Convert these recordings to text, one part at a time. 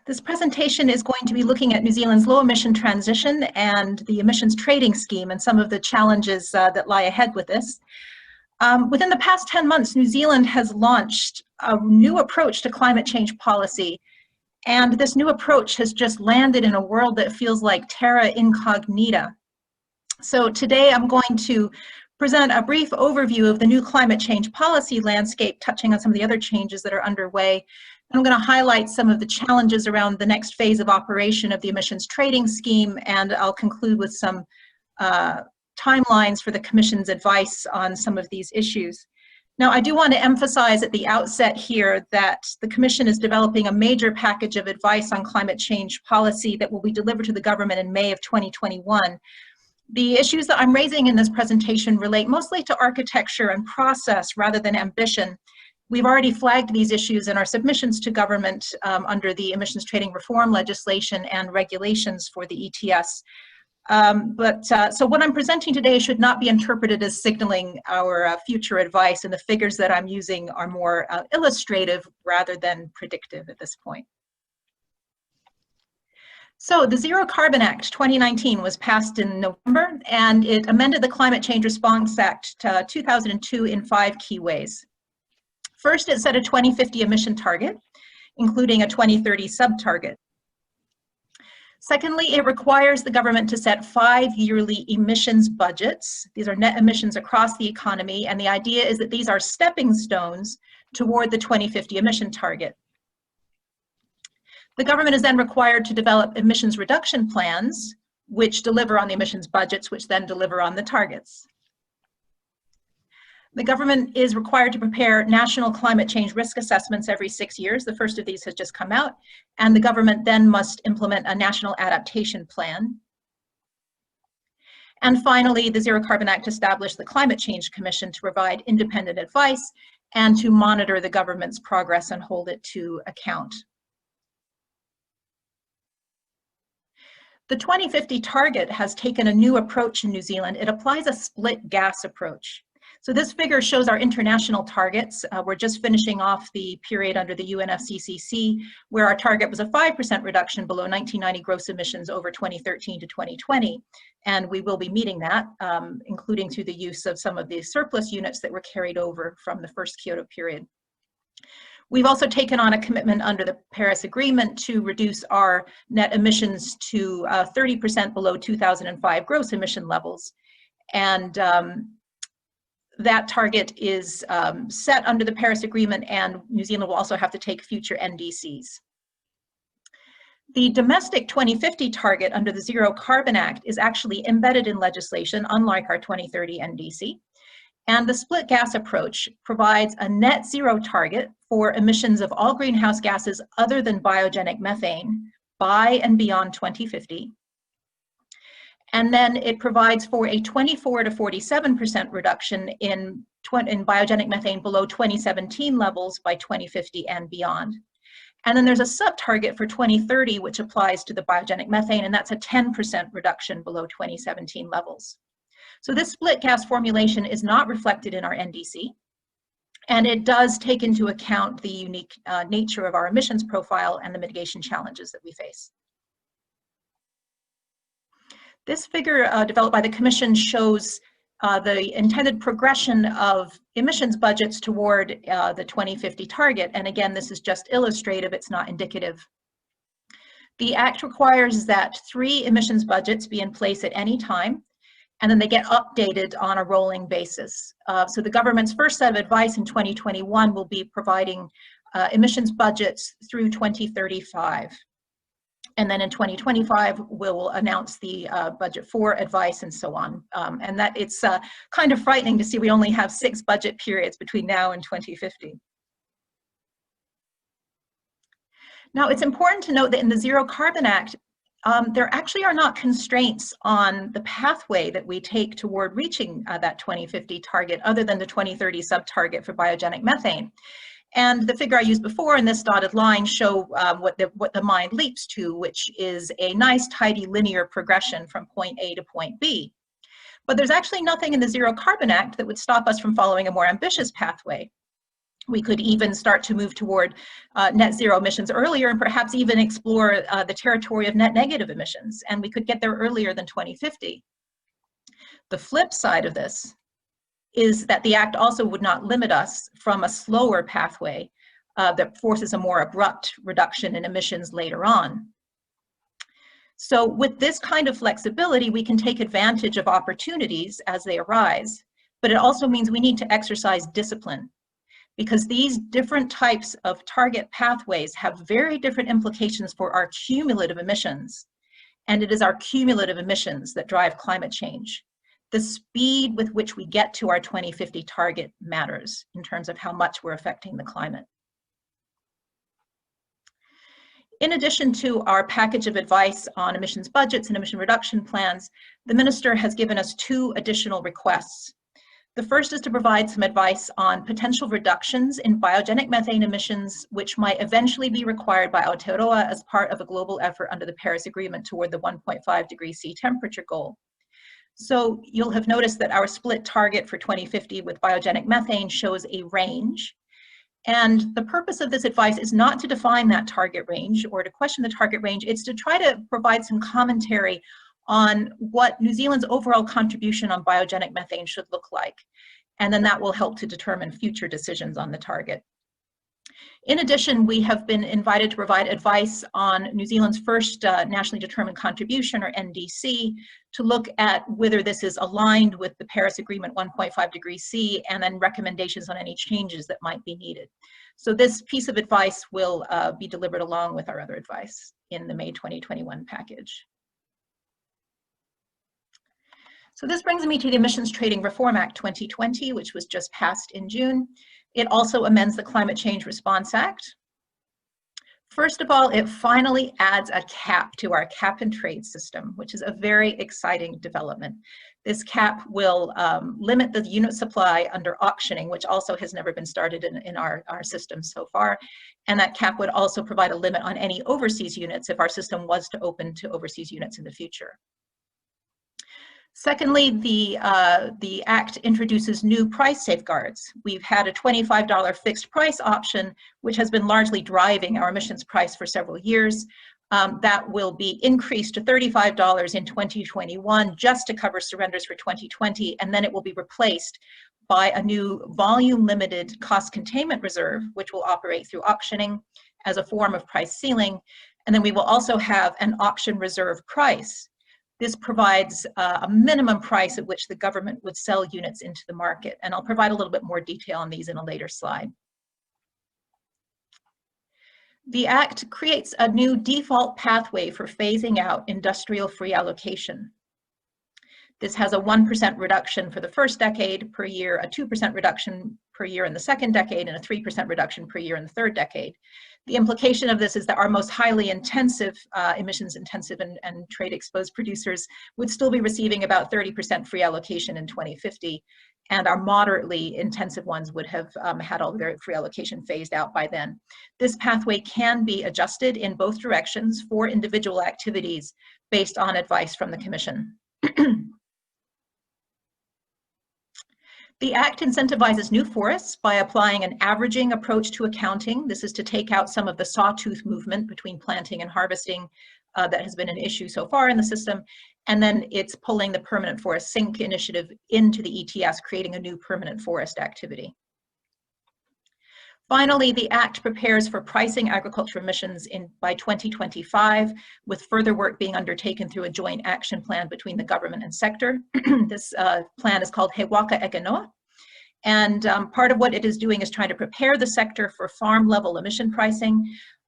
This presentation is going to be looking at New Zealand's low emission transition and the emissions trading scheme and some of the challenges that lie ahead with this. Within the past 10 months, New Zealand has launched a new approach to climate change policy. And this new approach has just landed in a world that feels like terra incognita. So today I'm going to present a brief overview of the new climate change policy landscape, touching on some of the other changes that are underway. And I'm going to highlight some of the challenges around the next phase of operation of the emissions trading scheme, and I'll conclude with some timelines for the Commission's advice on some of these issues. Now, I do want to emphasize at the outset here that the Commission is developing a major package of advice on climate change policy that will be delivered to the government in May of 2021. The issues that I'm raising in this presentation relate mostly to architecture and process rather than ambition. We've already flagged these issues in our submissions to government under the emissions trading reform legislation and regulations for the ETS. So what I'm presenting today should not be interpreted as signaling our future advice, and the figures that I'm using are more illustrative rather than predictive at this point. So the Zero Carbon Act 2019 was passed in November, and it amended the Climate Change Response Act 2002 in 5 key ways. First, it set a 2050 emission target, including a 2030 sub-target. Secondly, it requires the government to set 5 yearly emissions budgets. These are net emissions across the economy, and the idea is that these are stepping stones toward the 2050 emission target. The government is then required to develop emissions reduction plans, which deliver on the emissions budgets, which then deliver on the targets. The government is required to prepare national climate change risk assessments every 6 years. The first of these has just come out, and the government then must implement a national adaptation plan. And finally, the Zero Carbon Act established the Climate Change Commission to provide independent advice and to monitor the government's progress and hold it to account. The 2050 target has taken a new approach in New Zealand. It applies a split gas approach. So this figure shows our international targets. We're just finishing off the period under the UNFCCC, where our target was a 5% reduction below 1990 gross emissions over 2013 to 2020. And we will be meeting that, including through the use of some of the surplus units that were carried over from the first Kyoto period. We've also taken on a commitment under the Paris Agreement to reduce our net emissions to 30% below 2005 gross emission levels. And that target is set under the Paris Agreement, and New Zealand will also have to take future NDCs. The domestic 2050 target under the Zero Carbon Act is actually embedded in legislation, unlike our 2030 NDC. And the split gas approach provides a net zero target for emissions of all greenhouse gases other than biogenic methane by and beyond 2050. And then it provides for a 24 to 47% reduction in biogenic methane below 2017 levels by 2050 and beyond. And then there's a sub-target for 2030, which applies to the biogenic methane, and that's a 10% reduction below 2017 levels. So this split gas formulation is not reflected in our NDC, and it does take into account the unique nature of our emissions profile and the mitigation challenges that we face. This figure developed by the Commission shows the intended progression of emissions budgets toward the 2050 target. And again, this is just illustrative, it's not indicative. The Act requires that 3 emissions budgets be in place at any time, and then they get updated on a rolling basis. So the government's first set of advice in 2021 will be providing emissions budgets through 2035. And then in 2025, we'll announce the budget for advice and so on. And that it's kind of frightening to see we only have 6 budget periods between now and 2050. Now, it's important to note that in the Zero Carbon Act, there actually are not constraints on the pathway that we take toward reaching that 2050 target other than the 2030 sub-target for biogenic methane. And the figure I used before in this dotted line show what the mind leaps to, which is a nice, tidy, linear progression from point A to point B. But there's actually nothing in the Zero Carbon Act that would stop us from following a more ambitious pathway. We could even start to move toward net zero emissions earlier, and perhaps even explore the territory of net negative emissions, and we could get there earlier than 2050. The flip side of this is that the Act also would not limit us from a slower pathway that forces a more abrupt reduction in emissions later on. So with this kind of flexibility, we can take advantage of opportunities as they arise, but it also means we need to exercise discipline, because these different types of target pathways have very different implications for our cumulative emissions, and it is our cumulative emissions that drive climate change. The speed with which we get to our 2050 target matters in terms of how much we're affecting the climate. In addition to our package of advice on emissions budgets and emission reduction plans, the Minister has given us 2 additional requests. The first is to provide some advice on potential reductions in biogenic methane emissions, which might eventually be required by Aotearoa as part of a global effort under the Paris Agreement toward the 1.5 degree C temperature goal. So you'll have noticed that our split target for 2050 with biogenic methane shows a range. And the purpose of this advice is not to define that target range or to question the target range, it's to try to provide some commentary on what New Zealand's overall contribution on biogenic methane should look like. And then that will help to determine future decisions on the target. In addition, we have been invited to provide advice on New Zealand's first nationally determined contribution, or NDC, to look at whether this is aligned with the Paris Agreement 1.5 degrees C, and then recommendations on any changes that might be needed. So this piece of advice will be delivered along with our other advice in the May 2021 package. So this brings me to the Emissions Trading Reform Act 2020, which was just passed in June. It also amends the Climate Change Response Act. First of all, it finally adds a cap to our cap and trade system, which is a very exciting development. This cap will limit the unit supply under auctioning, which also has never been started in our system so far. And that cap would also provide a limit on any overseas units if our system was to open to overseas units in the future. Secondly, the Act introduces new price safeguards. We've had a $25 fixed price option, which has been largely driving our emissions price for several years. That will be increased to $35 in 2021 just to cover surrenders for 2020, and then it will be replaced by a new volume limited cost containment reserve, which will operate through auctioning as a form of price ceiling. And then we will also have an auction reserve price. This provides a minimum price at which the government would sell units into the market. And I'll provide a little bit more detail on these in a later slide. The Act creates a new default pathway for phasing out industrial free allocation. This has a 1% reduction for the first decade per year, a 2% reduction per year in the second decade, and a 3% reduction per year in the third decade. The implication of this is that our most highly intensive, emissions intensive and trade exposed producers would still be receiving about 30% free allocation in 2050, and our moderately intensive ones would have had all their free allocation phased out by then. This pathway can be adjusted in both directions for individual activities based on advice from the Commission. The Act incentivizes new forests by applying an averaging approach to accounting. This is to take out some of the sawtooth movement between planting and harvesting that has been an issue so far in the system. And then it's pulling the permanent forest sink initiative into the ETS, creating a new permanent forest activity. Finally, the Act prepares for pricing agriculture emissions by 2025, with further work being undertaken through a joint action plan between the government and sector. This plan is called He Waka Eke Noa. And part of what it is doing is trying to prepare the sector for farm level emission pricing.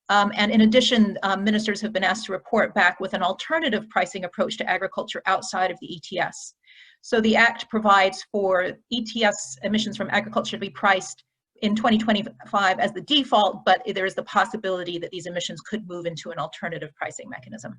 And in addition, ministers have been asked to report back with an alternative pricing approach to agriculture outside of the ETS. So the Act provides for ETS emissions from agriculture to be priced in 2025 as the default, but there is the possibility that these emissions could move into an alternative pricing mechanism.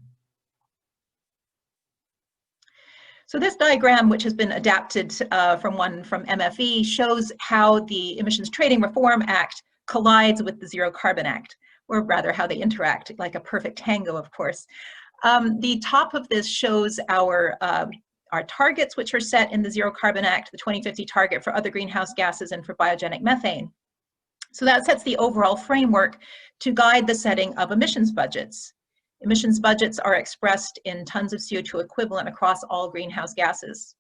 So this diagram, which has been adapted from MFE, shows how the Emissions Trading Reform Act collides with the Zero Carbon Act, or rather how they interact, like a perfect tango, of course. The top of this shows our targets, which are set in the Zero Carbon Act, the 2050 target for other greenhouse gases and for biogenic methane. So that sets the overall framework to guide the setting of emissions budgets. Emissions budgets are expressed in tons of CO2 equivalent across all greenhouse gases.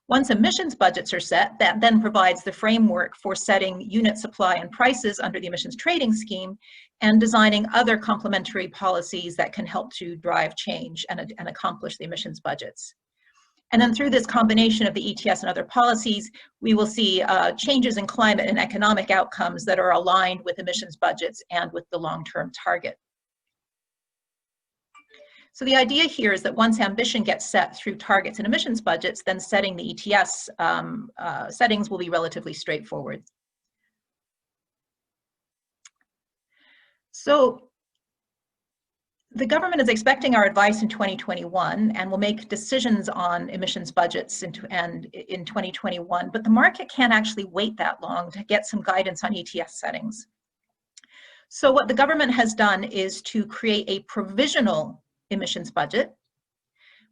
Once emissions budgets are set, that then provides the framework for setting unit supply and prices under the emissions trading scheme and designing other complementary policies that can help to drive change and accomplish the emissions budgets. And then through this combination of the ETS and other policies, we will see changes in climate and economic outcomes that are aligned with emissions budgets and with the long-term target. So the idea here is that once ambition gets set through targets and emissions budgets, then setting the ETS settings will be relatively straightforward. So the government is expecting our advice in 2021 and will make decisions on emissions budgets in 2021, but the market can't actually wait that long to get some guidance on ETS settings. So what the government has done is to create a provisional emissions budget,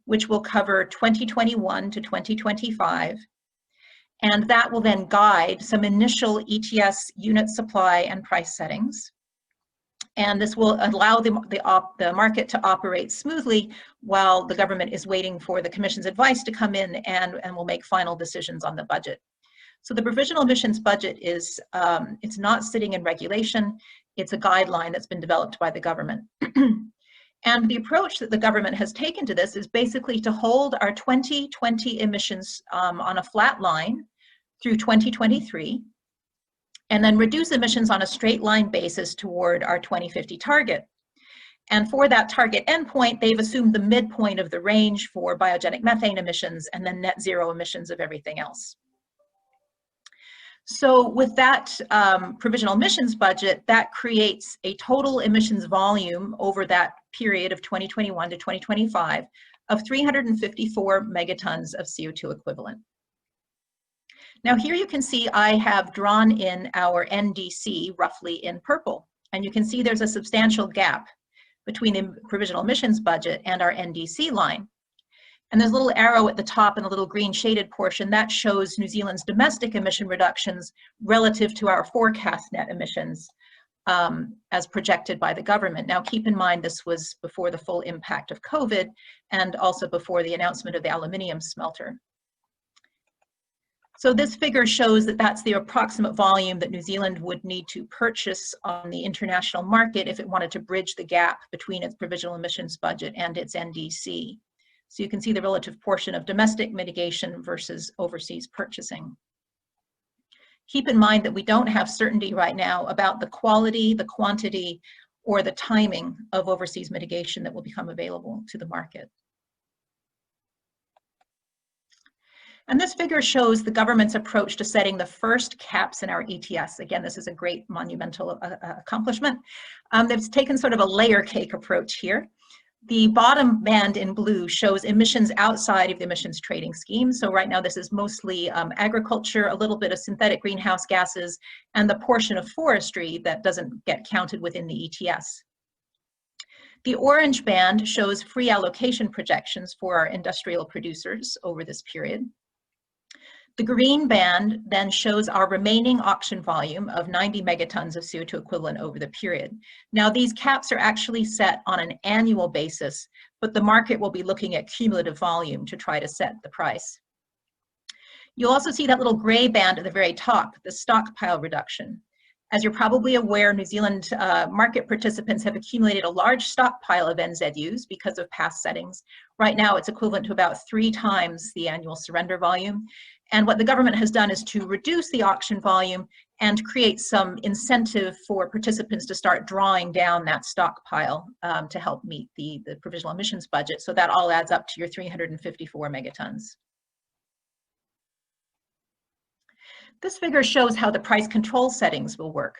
which will cover 2021 to 2025, and that will then guide some initial ETS unit supply and price settings. And this will allow the market to operate smoothly while the government is waiting for the Commission's advice to come in and will make final decisions on the budget. So the provisional emissions budget is, it's not sitting in regulation, it's a guideline that's been developed by the government. And the approach that the government has taken to this is basically to hold our 2020 emissions on a flat line through 2023, and then reduce emissions on a straight line basis toward our 2050 target. And for that target endpoint, they've assumed the midpoint of the range for biogenic methane emissions and then net zero emissions of everything else. So with that provisional emissions budget, that creates a total emissions volume over that period of 2021 to 2025 of 354 megatons of CO2 equivalent. Now here you can see I have drawn in our NDC roughly in purple, and you can see there's a substantial gap between the provisional emissions budget and our NDC line. And there's a little arrow at the top and a little green shaded portion that shows New Zealand's domestic emission reductions relative to our forecast net emissions as projected by the government. Now keep in mind this was before the full impact of COVID and also before the announcement of the aluminium smelter. So this figure shows that that's the approximate volume that New Zealand would need to purchase on the international market if it wanted to bridge the gap between its provisional emissions budget and its NDC. So you can see the relative portion of domestic mitigation versus overseas purchasing. Keep in mind that we don't have certainty right now about the quality, the quantity, or the timing of overseas mitigation that will become available to the market. And this figure shows the government's approach to setting the first caps in our ETS. Again, this is a great monumental accomplishment. They've taken sort of a layer cake approach here. The bottom band in blue shows emissions outside of the emissions trading scheme. So right now this is mostly agriculture, a little bit of synthetic greenhouse gases, and the portion of forestry that doesn't get counted within the ETS. The orange band shows free allocation projections for our industrial producers over this period. The green band then shows our remaining auction volume of 90 megatons of CO2 equivalent over the period. Now these caps are actually set on an annual basis, but the market will be looking at cumulative volume to try to set the price. You'll also see that little gray band at the very top, the stockpile reduction. As you're probably aware, New Zealand market participants have accumulated a large stockpile of NZUs because of past settings. Right now it's equivalent to about 3 times the annual surrender volume. And what the government has done is to reduce the auction volume and create some incentive for participants to start drawing down that stockpile to help meet the provisional emissions budget. So that all adds up to your 354 megatons. This figure shows how the price control settings will work.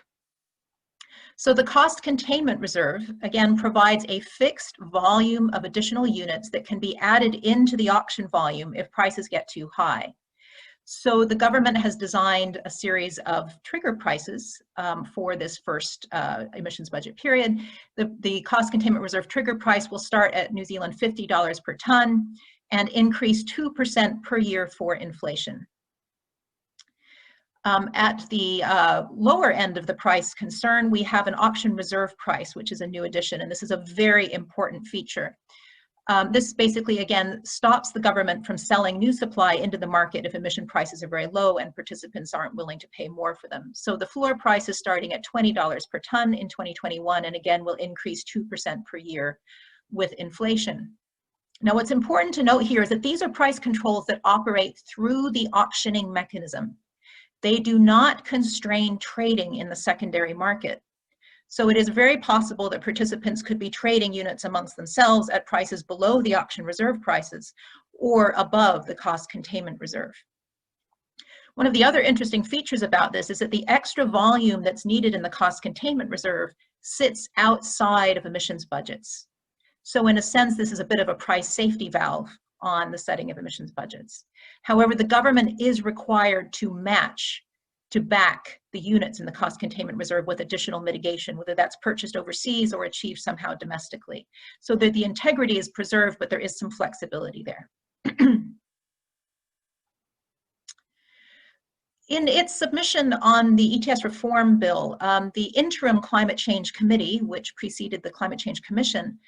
So the cost containment reserve, again, provides a fixed volume of additional units that can be added into the auction volume if prices get too high. So the government has designed a series of trigger prices for this first emissions budget period. The cost containment reserve trigger price will start at New Zealand $50 per ton and increase 2% per year for inflation. At the lower end of the price concern, we have an auction reserve price, which is a new addition, and this is a very important feature. This basically, again, stops the government from selling new supply into the market if emission prices are very low and participants aren't willing to pay more for them. So the floor price is starting at $20 per ton in 2021, and again, will increase 2% per year with inflation. Now, what's important to note here is that these are price controls that operate through the auctioning mechanism. They do not constrain trading in the secondary market. So it is very possible that participants could be trading units amongst themselves at prices below the auction reserve prices or above the cost containment reserve. One of the other interesting features about this is that the extra volume that's needed in the cost containment reserve sits outside of emissions budgets. So in a sense, this is a bit of a price safety valve on the setting of emissions budgets. However, the government is required to back the units in the cost containment reserve with additional mitigation, whether that's purchased overseas or achieved somehow domestically. So that the integrity is preserved, but there is some flexibility there. In its submission on the ETS reform bill, the interim climate change committee, which preceded the Climate Change Commission,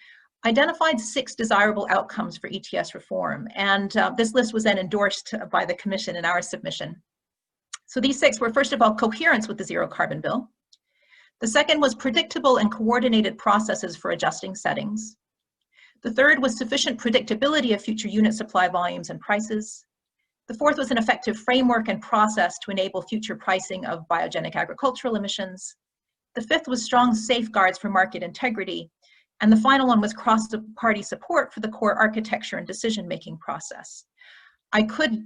identified 6 desirable outcomes for ETS reform. And this list was then endorsed by the Commission in our submission. So these 6 were, first of all, coherence with the zero carbon bill. The second was predictable and coordinated processes for adjusting settings. The third was sufficient predictability of future unit supply volumes and prices. The fourth was an effective framework and process to enable future pricing of biogenic agricultural emissions. The fifth was strong safeguards for market integrity. And the final one was cross-party support for the core architecture and decision-making process. I could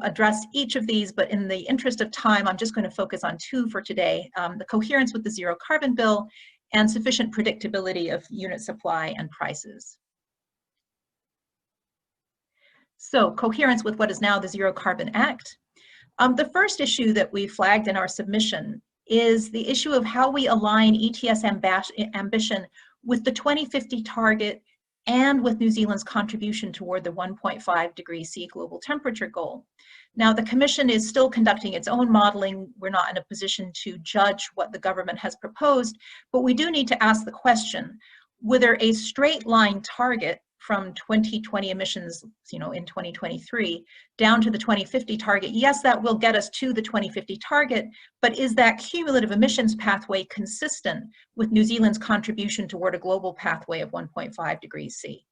address each of these, but in the interest of time, I'm just going to focus on 2 for today, the coherence with the zero carbon bill and sufficient predictability of unit supply and prices. So coherence with what is now the Zero Carbon Act. The first issue that we flagged in our submission is the issue of how we align ETS ambition with the 2050 target and with New Zealand's contribution toward the 1.5 degrees C global temperature goal. Now, the Commission is still conducting its own modeling. We're not in a position to judge what the government has proposed, but we do need to ask the question, whether a straight line target from 2020 emissions, in 2023, down to the 2050 target, yes, that will get us to the 2050 target, but is that cumulative emissions pathway consistent with New Zealand's contribution toward a global pathway of 1.5 degrees C?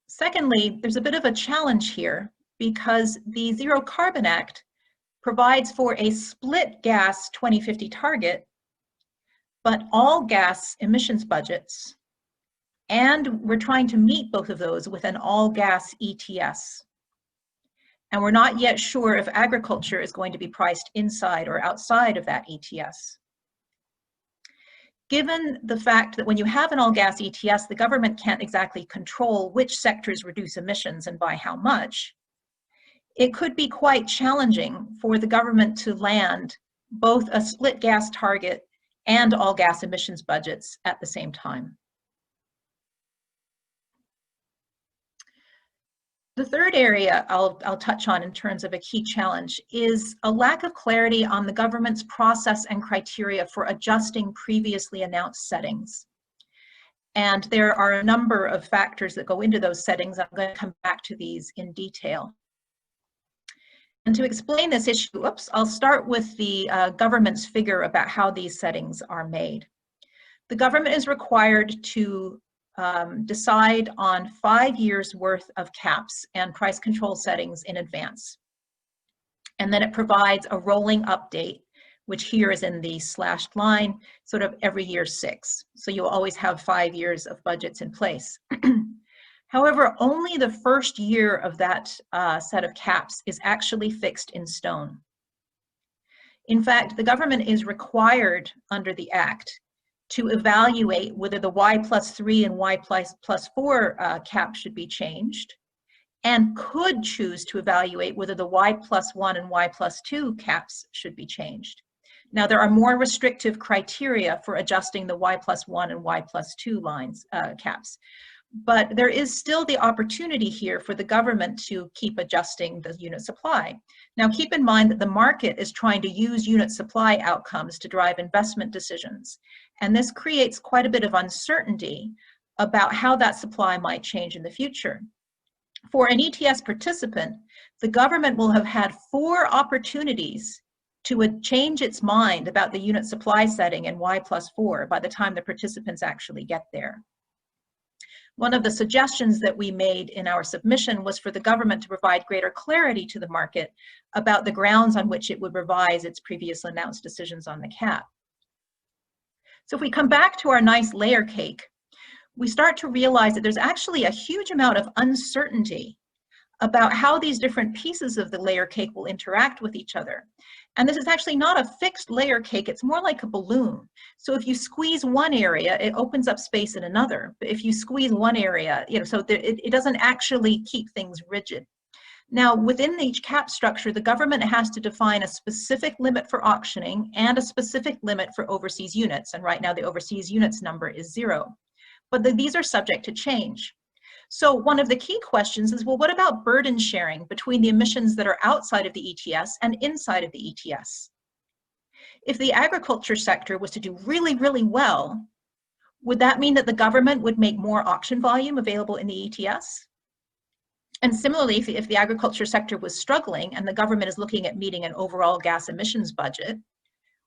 Secondly, there's a bit of a challenge here because the Zero Carbon Act provides for a split gas 2050 target, but all gas emissions budgets, and we're trying to meet both of those with an all gas ETS. And we're not yet sure if agriculture is going to be priced inside or outside of that ETS. Given the fact that when you have an all gas ETS, the government can't exactly control which sectors reduce emissions and by how much, it could be quite challenging for the government to land both a split gas target and all gas emissions budgets at the same time. The third area I'll touch on in terms of a key challenge is a lack of clarity on the government's process and criteria for adjusting previously announced settings. And there are a number of factors that go into those settings. I'm going to come back to these in detail. And to explain this issue, I'll start with the government's figure about how these settings are made. The government is required to decide on 5 years worth of caps and price control settings in advance. And then it provides a rolling update, which here is in the slashed line, sort of every year 6. So you'll always have 5 years of budgets in place. However, only the first year of that set of caps is actually fixed in stone. In fact, the government is required under the Act to evaluate whether the Y+3 and Y+4 cap should be changed, and could choose to evaluate whether the Y+1 and Y+2 caps should be changed. Now, there are more restrictive criteria for adjusting the Y+1 and Y+2 lines, caps. But there is still the opportunity here for the government to keep adjusting the unit supply. Now, keep in mind that the market is trying to use unit supply outcomes to drive investment decisions. And this creates quite a bit of uncertainty about how that supply might change in the future. For an ETS participant, the government will have had 4 opportunities to change its mind about the unit supply setting in Y+4 by the time the participants actually get there. One of the suggestions that we made in our submission was for the government to provide greater clarity to the market about the grounds on which it would revise its previously announced decisions on the cap. So if we come back to our nice layer cake, we start to realize that there's actually a huge amount of uncertainty about how these different pieces of the layer cake will interact with each other. And this is actually not a fixed layer cake, it's more like a balloon. So if you squeeze one area, it opens up space in another. But if you squeeze one area, it doesn't actually keep things rigid. Now, within each cap structure, the government has to define a specific limit for auctioning and a specific limit for overseas units. And right now the overseas units number is 0. But these are subject to change. So one of the key questions is, well, what about burden sharing between the emissions that are outside of the ETS and inside of the ETS? If the agriculture sector was to do really, really well, would that mean that the government would make more auction volume available in the ETS? And similarly, if the agriculture sector was struggling and the government is looking at meeting an overall gas emissions budget,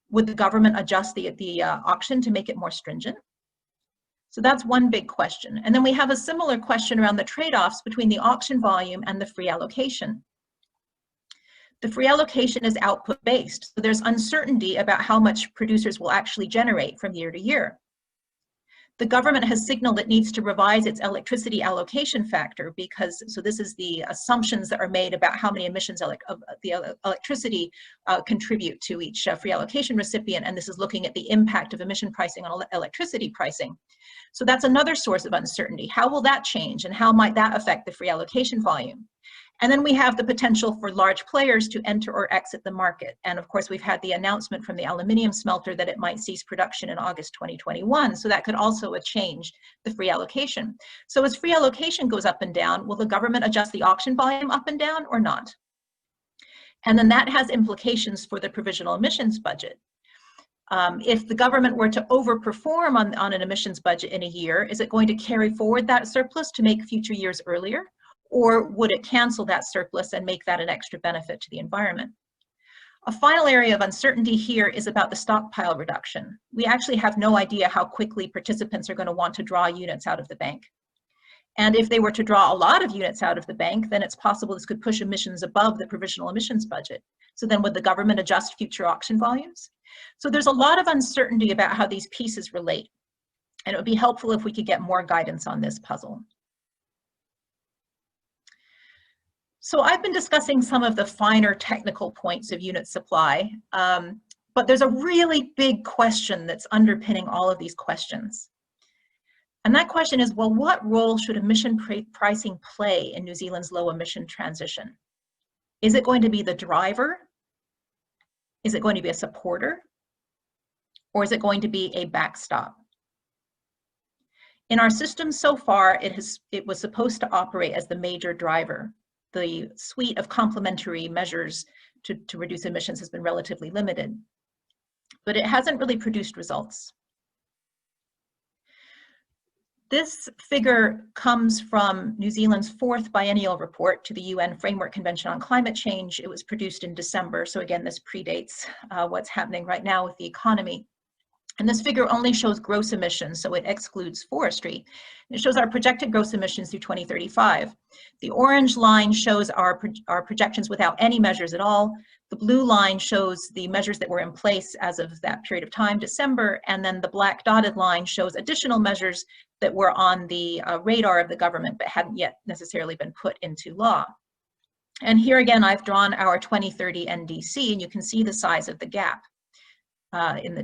would the government adjust the auction to make it more stringent? So that's one big question. And then we have a similar question around the trade-offs between the auction volume and the free allocation. The free allocation is output-based, so there's uncertainty about how much producers will actually generate from year to year. The government has signaled it needs to revise its electricity allocation factor so this is the assumptions that are made about how many emissions of the electricity contribute to each free allocation recipient, and this is looking at the impact of emission pricing on electricity pricing. So that's another source of uncertainty. How will that change, and how might that affect the free allocation volume? And then we have the potential for large players to enter or exit the market. And of course, we've had the announcement from the aluminium smelter that it might cease production in August 2021. So that could also change the free allocation. So as free allocation goes up and down, will the government adjust the auction volume up and down or not? And then that has implications for the provisional emissions budget. If the government were to overperform on an emissions budget in a year, is it going to carry forward that surplus to make future years earlier? Or would it cancel that surplus and make that an extra benefit to the environment? A final area of uncertainty here is about the stockpile reduction. We actually have no idea how quickly participants are going to want to draw units out of the bank. And if they were to draw a lot of units out of the bank, then it's possible this could push emissions above the provisional emissions budget. So then would the government adjust future auction volumes? So there's a lot of uncertainty about how these pieces relate. And it would be helpful if we could get more guidance on this puzzle. So I've been discussing some of the finer technical points of unit supply, but there's a really big question that's underpinning all of these questions. And that question is, well, what role should emission pricing play in New Zealand's low emission transition? Is it going to be the driver? Is it going to be a supporter? Or is it going to be a backstop? In our system so far, it was supposed to operate as the major driver. The suite of complementary measures to reduce emissions has been relatively limited, but it hasn't really produced results. This figure comes from New Zealand's 4th biennial report to the UN Framework Convention on Climate Change. It was produced in December, so again, this predates what's happening right now with the economy. And this figure only shows gross emissions, so it excludes forestry. It shows our projected gross emissions through 2035. The orange line shows our projections without any measures at all. The blue line shows the measures that were in place as of that period of time, December, and then the black dotted line shows additional measures that were on the radar of the government but hadn't yet necessarily been put into law. And here again, I've drawn our 2030 NDC, and you can see the size of the gap.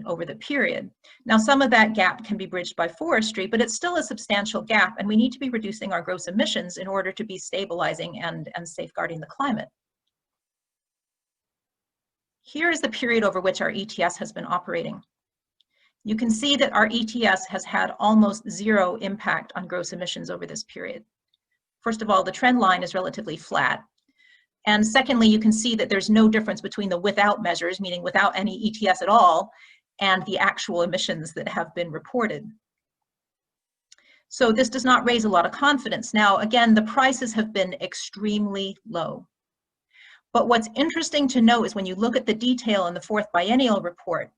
Over the period. Now, some of that gap can be bridged by forestry, but it's still a substantial gap, and we need to be reducing our gross emissions in order to be stabilizing and safeguarding the climate. Here is the period over which our ETS has been operating. you can see that our ETS has had almost zero impact on gross emissions over this period. First of all, the trend line is relatively flat. And secondly, you can see that there's no difference between the without measures, meaning without any ETS at all, and the actual emissions that have been reported. So this does not raise a lot of confidence. Now, again, the prices have been extremely low. But what's interesting to note is when you look at the detail in the fourth biennial report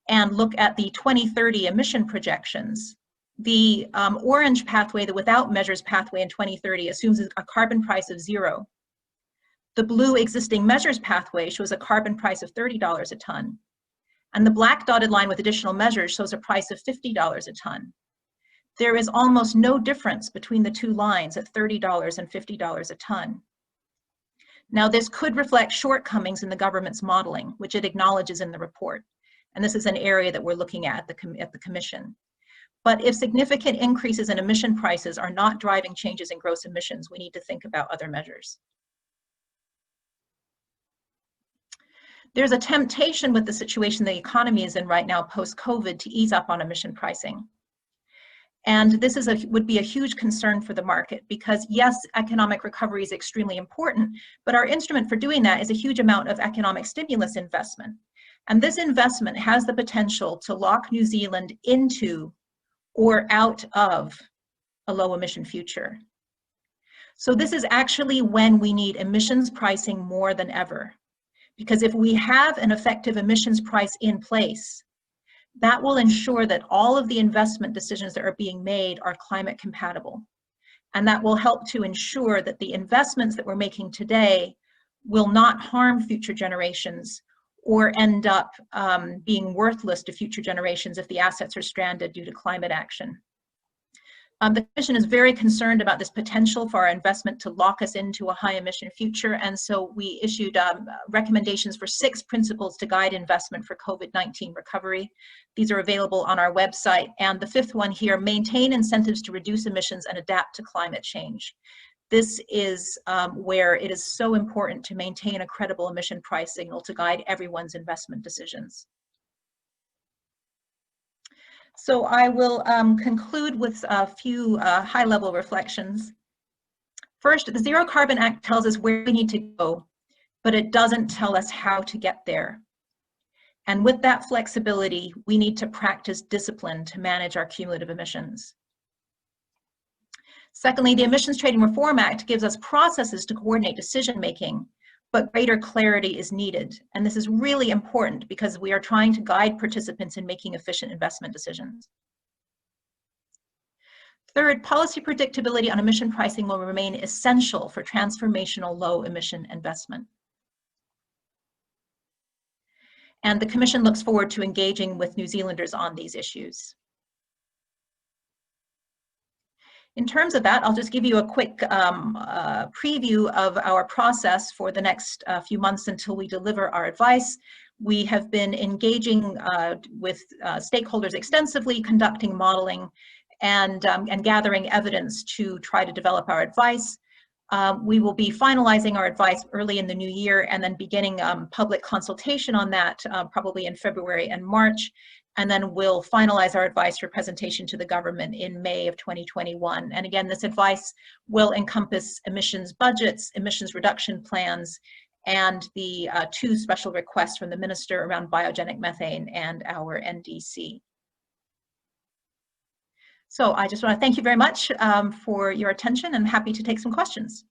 and look at the 2030 emission projections, the orange pathway, the without measures pathway in 2030 assumes a carbon price of 0. The blue existing measures pathway shows a carbon price of $30 a ton. And the black dotted line with additional measures shows a price of $50 a ton. There is almost no difference between the two lines at $30 and $50 a ton. Now, this could reflect shortcomings in the government's modeling, which it acknowledges in the report. And this is an area that we're looking at the Commission. But if significant increases in emission prices are not driving changes in gross emissions, we need to think about other measures. There's a temptation with the situation the economy is in right now post-COVID to ease up on emission pricing. And this would be a huge concern for the market because yes, economic recovery is extremely important, but our instrument for doing that is a huge amount of economic stimulus investment. And this investment has the potential to lock New Zealand into or out of a low emission future. So this is actually when we need emissions pricing more than ever. Because if we have an effective emissions price in place, that will ensure that all of the investment decisions that are being made are climate compatible. And that will help to ensure that the investments that we're making today will not harm future generations or end up being worthless to future generations if the assets are stranded due to climate action. The Commission is very concerned about this potential for our investment to lock us into a high emission future, and so we issued recommendations for 6 principles to guide investment for COVID-19 recovery. These are available on our website, and the 5th one here, maintain incentives to reduce emissions and adapt to climate change. This is where it is so important to maintain a credible emission price signal to guide everyone's investment decisions. So I will conclude with a few high-level reflections. First, the Zero Carbon Act tells us where we need to go, but it doesn't tell us how to get there. And with that flexibility, we need to practice discipline to manage our cumulative emissions. Secondly, the Emissions Trading Reform Act gives us processes to coordinate decision-making, but greater clarity is needed. And this is really important because we are trying to guide participants in making efficient investment decisions. Third, policy predictability on emission pricing will remain essential for transformational low emission investment. And the Commission looks forward to engaging with New Zealanders on these issues. In terms of that, I'll just give you a quick preview of our process for the next few months until we deliver our advice. We have been engaging with stakeholders extensively, conducting modeling, and gathering evidence to try to develop our advice. We will be finalizing our advice early in the new year and then beginning public consultation on that probably in February and March. And then we'll finalize our advice for presentation to the government in May of 2021. And again, this advice will encompass emissions budgets, emissions reduction plans, and the 2 special requests from the Minister around biogenic methane and our NDC. So I just want to thank you very much for your attention and happy to take some questions.